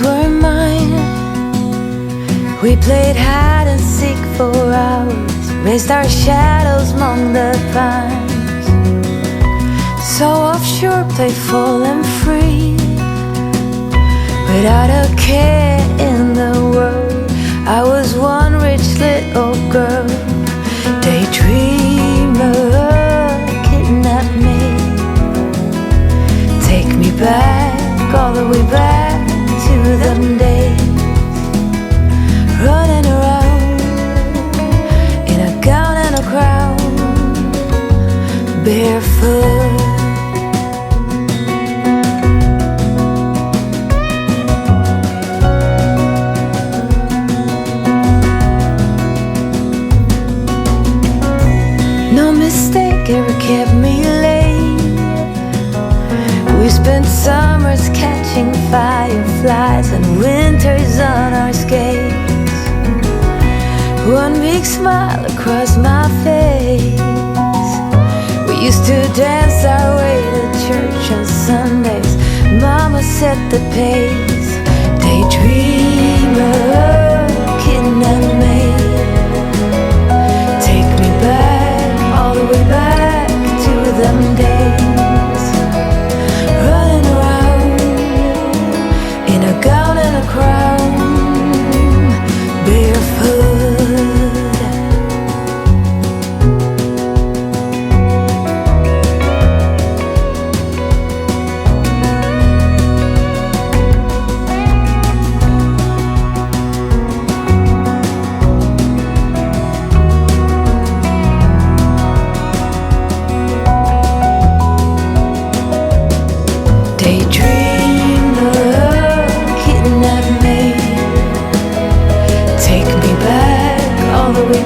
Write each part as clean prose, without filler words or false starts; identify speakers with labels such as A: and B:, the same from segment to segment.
A: were mine. We played hide and seek for hours, raised our shadows among the pines. So offshore, playful and free, without a care in the world. I was one rich little girl, daydreamer, kidnap me. Take me back, all the way back to them days, running around in a gown and a crown, barefoot. No mistake ever kept me late. We spent summers catching fireflies and winters on our skates. One big smile across my face. We used to dance our way to church on Sundays. Mama set the pace. Daydreamer, kidnap me. Take me back, all the way back to them days, running around in a gown and a crown, barefoot.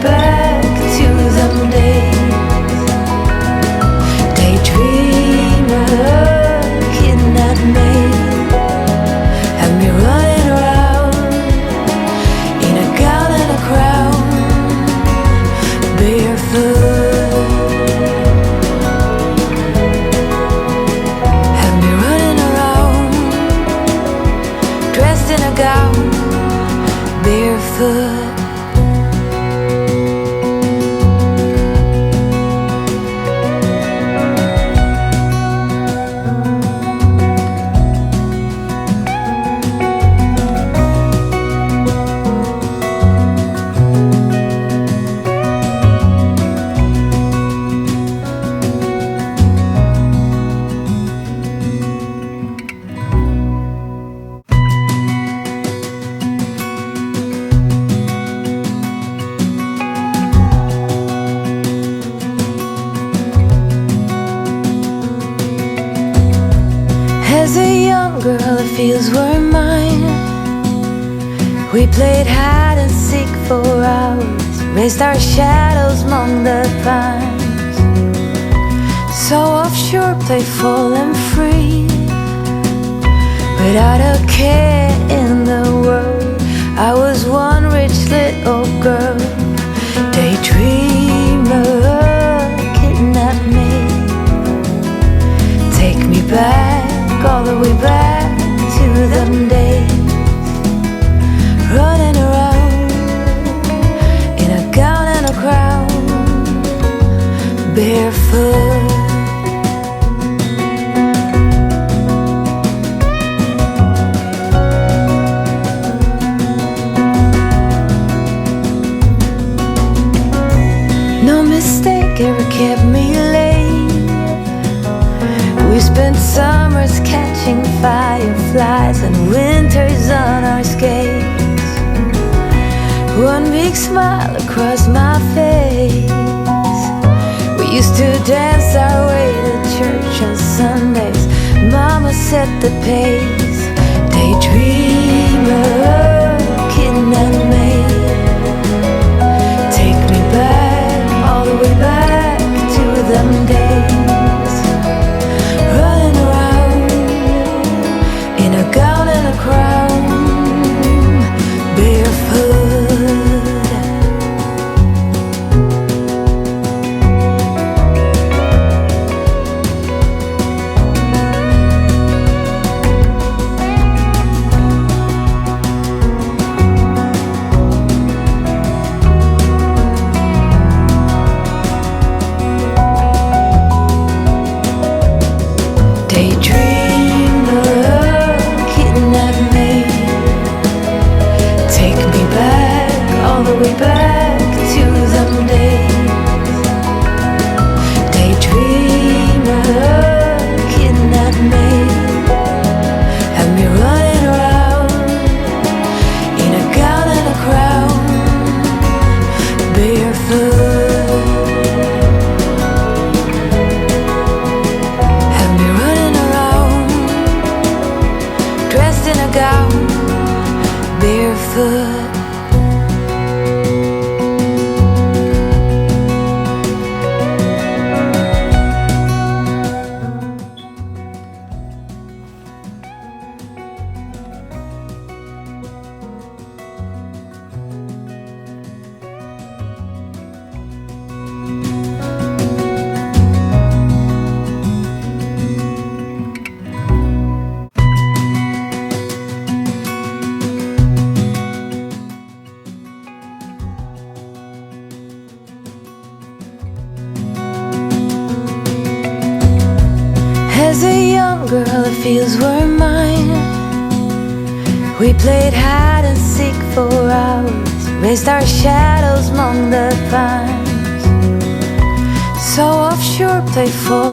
A: Back to them days, daydreamer, kidnap me, have me running around in a gown and a crown, barefoot. Have me running around, dressed in a gown, barefoot. As a young girl, the fields were mine. We played hide and seek for hours, raised our shadows among the pines. So offshore, playful and free, without a care in the world. I was one rich little girl, daydreamer, kidnap me. Take me back, all the way back to them days, running around in a gown and a crown, barefoot. No mistake ever kept me late. We spent summers catching fireflies and winters on our skates. One big smile across my face. We used to dance our way to church on Sundays. Mama set the pace. Daydreamer, kidnap me. Take me back, all the way back to them days, running around in a gown and a crown, barefoot. way back to them days. Daydream looking at me, and me running around in a gown and a crown, barefoot. And me running around dressed in a gown, barefoot. As a young girl, the fields were mine. We played hide and seek for hours, raised our shadows among the pines. So offshore, playful.